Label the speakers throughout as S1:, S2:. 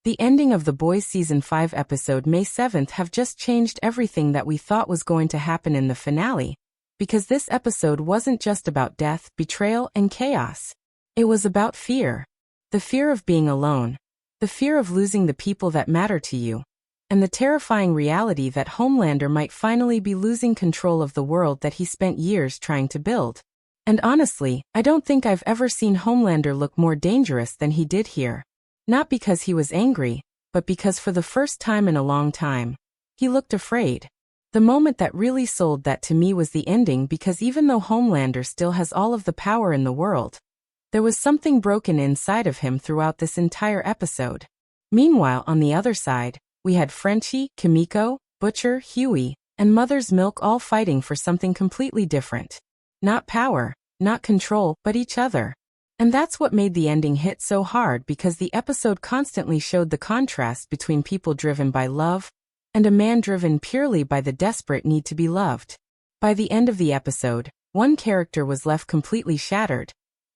S1: The ending of The Boys Season 5 episode May 7th have just changed everything that we thought was going to happen in the finale, because this episode wasn't just about death, betrayal, and chaos. It was about fear. The fear of being alone, the fear of losing the people that matter to you, and the terrifying reality that Homelander might finally be losing control of the world that he spent years trying to build. And honestly, I don't think I've ever seen Homelander look more dangerous than he did here. Not because he was angry, but because for the first time in a long time, he looked afraid. The moment that really sold that to me was the ending, because even though Homelander still has all of the power in the world, there was something broken inside of him throughout this entire episode. Meanwhile, on the other side, we had Frenchie, Kimiko, Butcher, Huey, and Mother's Milk all fighting for something completely different. Not power, not control, but each other. And that's what made the ending hit so hard, because the episode constantly showed the contrast between people driven by love and a man driven purely by the desperate need to be loved. By the end of the episode, one character was left completely shattered,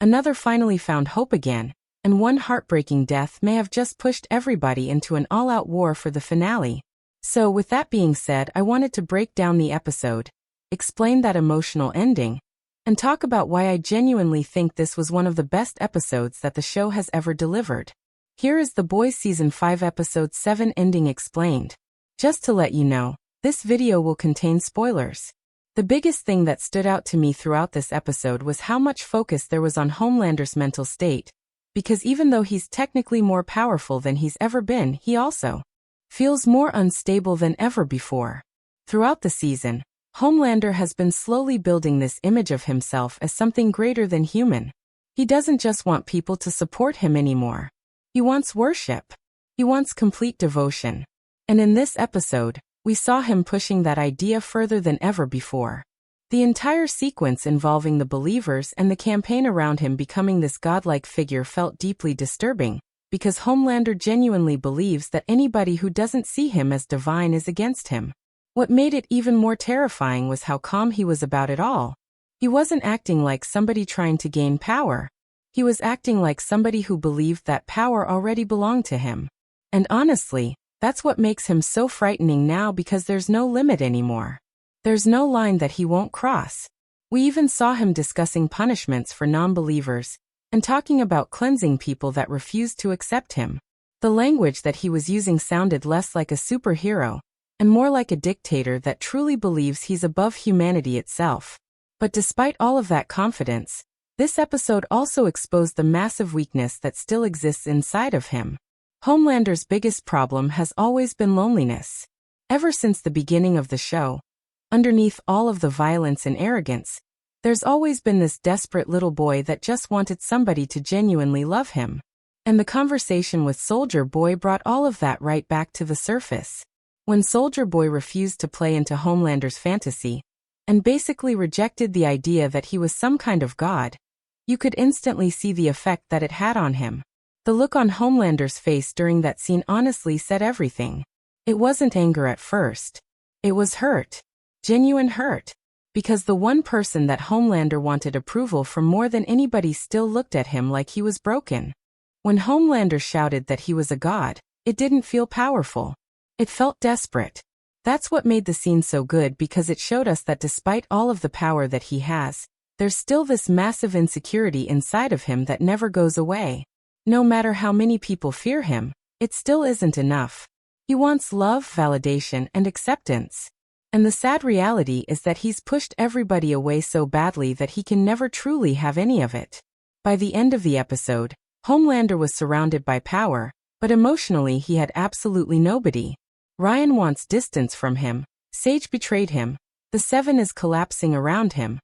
S1: another finally found hope again, and one heartbreaking death may have just pushed everybody into an all-out war for the finale. So with that being said, I wanted to break down the episode, explain that emotional ending, and talk about why I genuinely think this was one of the best episodes that the show has ever delivered. Here is The Boys Season 5 Episode 7 ending explained. Just to let you know, this video will contain spoilers. The biggest thing that stood out to me throughout this episode was how much focus there was on Homelander's mental state, because even though he's technically more powerful than he's ever been, he also feels more unstable than ever before. Throughout the season, Homelander has been slowly building this image of himself as something greater than human. He doesn't just want people to support him anymore. He wants worship. He wants complete devotion. And in this episode, we saw him pushing that idea further than ever before. The entire sequence involving the believers and the campaign around him becoming this godlike figure felt deeply disturbing, because Homelander genuinely believes that anybody who doesn't see him as divine is against him. What made it even more terrifying was how calm he was about it all. He wasn't acting like somebody trying to gain power. He was acting like somebody who believed that power already belonged to him. And honestly, that's what makes him so frightening now, because there's no limit anymore. There's no line that he won't cross. We even saw him discussing punishments for non-believers and talking about cleansing people that refused to accept him. The language that he was using sounded less like a superhero and more like a dictator that truly believes he's above humanity itself. But despite all of that confidence, this episode also exposed the massive weakness that still exists inside of him. Homelander's biggest problem has always been loneliness. Ever since the beginning of the show, underneath all of the violence and arrogance, there's always been this desperate little boy that just wanted somebody to genuinely love him. And the conversation with Soldier Boy brought all of that right back to the surface. When Soldier Boy refused to play into Homelander's fantasy and basically rejected the idea that he was some kind of god, you could instantly see the effect that it had on him. The look on Homelander's face during that scene honestly said everything. It wasn't anger at first. It was hurt. Genuine hurt. Because the one person that Homelander wanted approval from more than anybody still looked at him like he was broken. When Homelander shouted that he was a god, it didn't feel powerful. It felt desperate. That's what made the scene so good, because it showed us that despite all of the power that he has, there's still this massive insecurity inside of him that never goes away. No matter how many people fear him, it still isn't enough. He wants love, validation, and acceptance. And the sad reality is that he's pushed everybody away so badly that he can never truly have any of it. By the end of the episode, Homelander was surrounded by power, but emotionally he had absolutely nobody. Ryan wants distance from him, Sage betrayed him, the Seven is collapsing around him,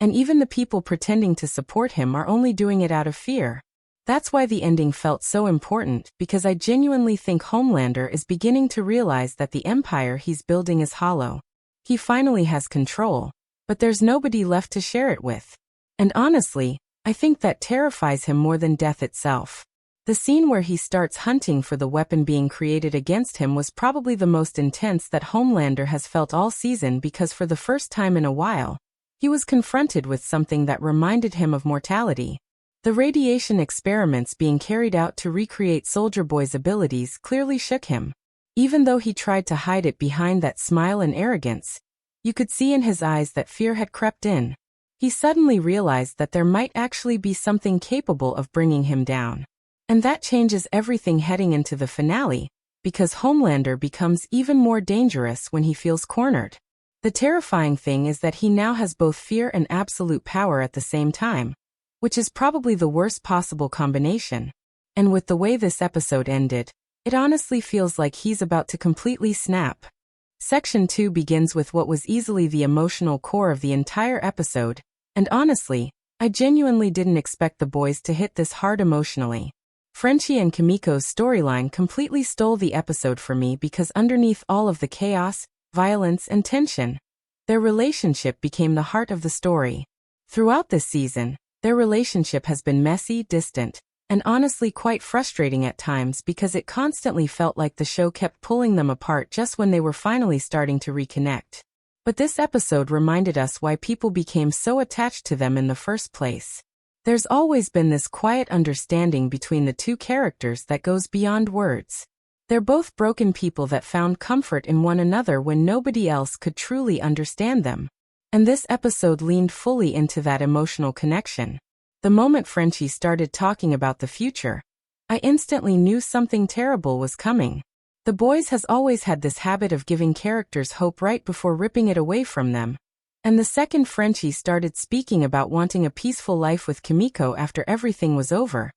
S1: and even the people pretending to support him are only doing it out of fear. That's why the ending felt so important, because I genuinely think Homelander is beginning to realize that the empire he's building is hollow. He finally has control, but there's nobody left to share it with. And honestly, I think that terrifies him more than death itself. The scene where he starts hunting for the weapon being created against him was probably the most intense that Homelander has felt all season, because for the first time in a while, he was confronted with something that reminded him of mortality. The radiation experiments being carried out to recreate Soldier Boy's abilities clearly shook him. Even though he tried to hide it behind that smile and arrogance, you could see in his eyes that fear had crept in. He suddenly realized that there might actually be something capable of bringing him down. And that changes everything heading into the finale, because Homelander becomes even more dangerous when he feels cornered. The terrifying thing is that he now has both fear and absolute power at the same time, which is probably the worst possible combination. And with the way this episode ended, it honestly feels like he's about to completely snap. Section 2 begins with what was easily the emotional core of the entire episode, and honestly, I genuinely didn't expect the boys to hit this hard emotionally. Frenchie and Kimiko's storyline completely stole the episode for me because underneath all of the chaos, violence, and tension, their relationship became the heart of the story. Throughout this season, their relationship has been messy, distant, and honestly quite frustrating at times because it constantly felt like the show kept pulling them apart just when they were finally starting to reconnect. But this episode reminded us why people became so attached to them in the first place. There's always been this quiet understanding between the two characters that goes beyond words. They're both broken people that found comfort in one another when nobody else could truly understand them. And this episode leaned fully into that emotional connection. The moment Frenchie started talking about the future, I instantly knew something terrible was coming. The boys has always had this habit of giving characters hope right before ripping it away from them. And the second Frenchie started speaking about wanting a peaceful life with Kimiko after everything was over,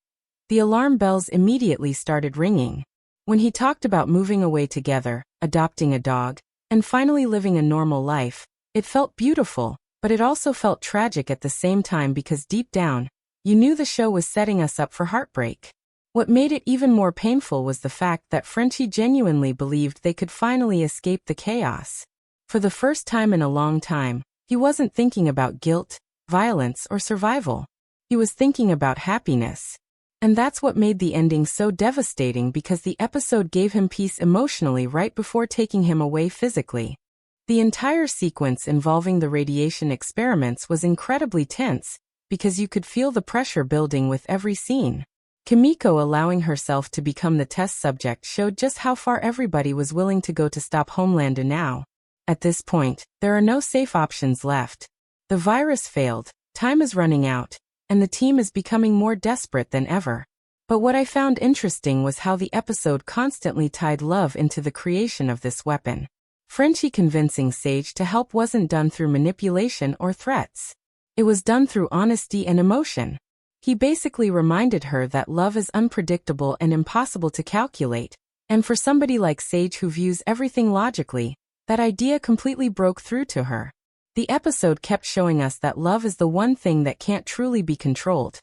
S1: the alarm bells immediately started ringing. When he talked about moving away together, adopting a dog, and finally living a normal life, it felt beautiful, but it also felt tragic at the same time because deep down, you knew the show was setting us up for heartbreak. What made it even more painful was the fact that Frenchie genuinely believed they could finally escape the chaos. For the first time in a long time, he wasn't thinking about guilt, violence, or survival. He was thinking about happiness. And that's what made the ending so devastating because the episode gave him peace emotionally right before taking him away physically. The entire sequence involving the radiation experiments was incredibly tense because you could feel the pressure building with every scene. Kimiko allowing herself to become the test subject showed just how far everybody was willing to go to stop Homelander now. At this point, there are no safe options left. The virus failed, time is running out, and the team is becoming more desperate than ever. But what I found interesting was how the episode constantly tied love into the creation of this weapon. Frenchie convincing Sage to help wasn't done through manipulation or threats. It was done through honesty and emotion. He basically reminded her that love is unpredictable and impossible to calculate, and for somebody like Sage who views everything logically, that idea completely broke through to her. The episode kept showing us that love is the one thing that can't truly be controlled.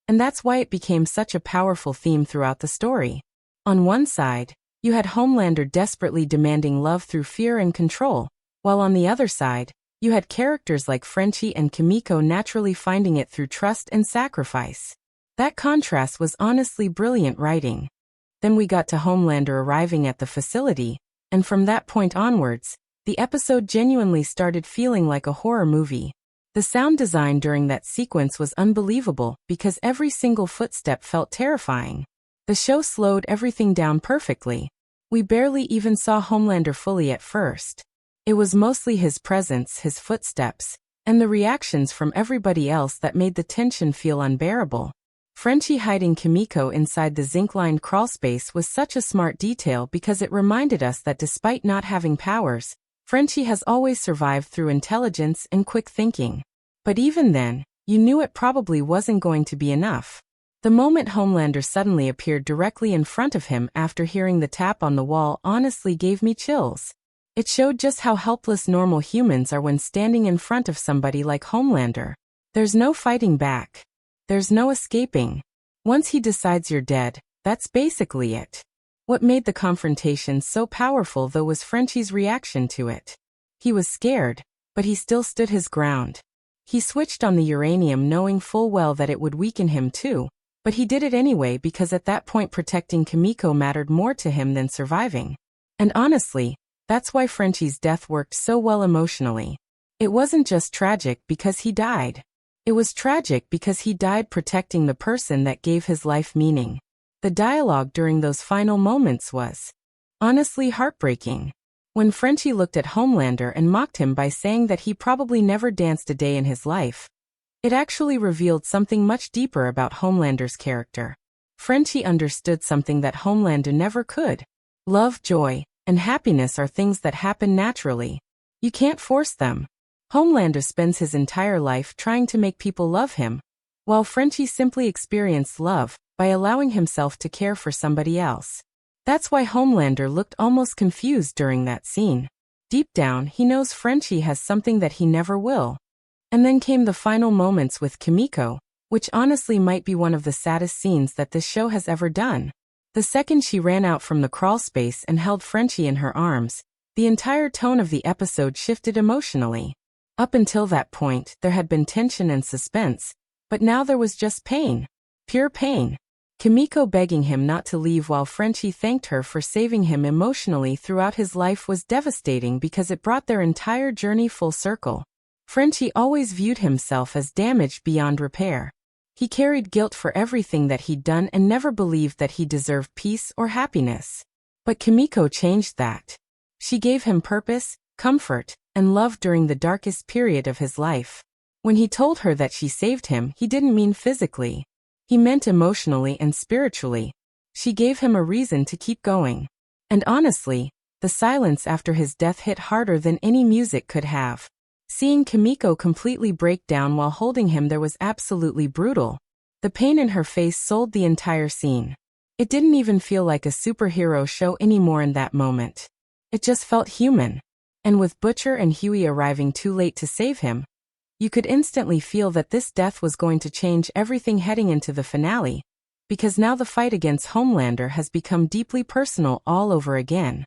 S1: And that's why it became such a powerful theme throughout the story. On one side, you had Homelander desperately demanding love through fear and control, while on the other side, you had characters like Frenchie and Kimiko naturally finding it through trust and sacrifice. That contrast was honestly brilliant writing. Then we got to Homelander arriving at the facility, and from that point onwards, the episode genuinely started feeling like a horror movie. The sound design during that sequence was unbelievable because every single footstep felt terrifying. The show slowed everything down perfectly. We barely even saw Homelander fully at first. It was mostly his presence, his footsteps, and the reactions from everybody else that made the tension feel unbearable. Frenchie hiding Kimiko inside the zinc-lined crawlspace was such a smart detail because it reminded us that despite not having powers, Frenchie has always survived through intelligence and quick thinking. But even then, you knew it probably wasn't going to be enough. The moment Homelander suddenly appeared directly in front of him after hearing the tap on the wall honestly gave me chills. It showed just how helpless normal humans are when standing in front of somebody like Homelander. There's no fighting back. There's no escaping. Once he decides you're dead, that's basically it. What made the confrontation so powerful though was Frenchie's reaction to it. He was scared, but he still stood his ground. He switched on the uranium knowing full well that it would weaken him too, but he did it anyway because at that point protecting Kimiko mattered more to him than surviving. And honestly, that's why Frenchie's death worked so well emotionally. It wasn't just tragic because he died. It was tragic because he died protecting the person that gave his life meaning. The dialogue during those final moments was honestly heartbreaking. When Frenchie looked at Homelander and mocked him by saying that he probably never danced a day in his life, it actually revealed something much deeper about Homelander's character. Frenchie understood something that Homelander never could. Love, joy, and happiness are things that happen naturally. You can't force them. Homelander spends his entire life trying to make people love him, while Frenchie simply experienced love by allowing himself to care for somebody else. That's why Homelander looked almost confused during that scene. Deep down, he knows Frenchie has something that he never will. And then came the final moments with Kimiko, which honestly might be one of the saddest scenes that this show has ever done. The second she ran out from the crawl space and held Frenchie in her arms, the entire tone of the episode shifted emotionally. Up until that point, there had been tension and suspense, but now there was just pain. Pure pain. Kimiko begging him not to leave while Frenchie thanked her for saving him emotionally throughout his life was devastating because it brought their entire journey full circle. Frenchie always viewed himself as damaged beyond repair. He carried guilt for everything that he'd done and never believed that he deserved peace or happiness. But Kimiko changed that. She gave him purpose, comfort, and love during the darkest period of his life. When he told her that she saved him, he didn't mean physically. He meant emotionally and spiritually. She gave him a reason to keep going. And honestly, the silence after his death hit harder than any music could have. Seeing Kimiko completely break down while holding him there was absolutely brutal. The pain in her face sold the entire scene. It didn't even feel like a superhero show anymore in that moment. It just felt human. And with Butcher and Huey arriving too late to save him, you could instantly feel that this death was going to change everything heading into the finale, because now the fight against Homelander has become deeply personal all over again.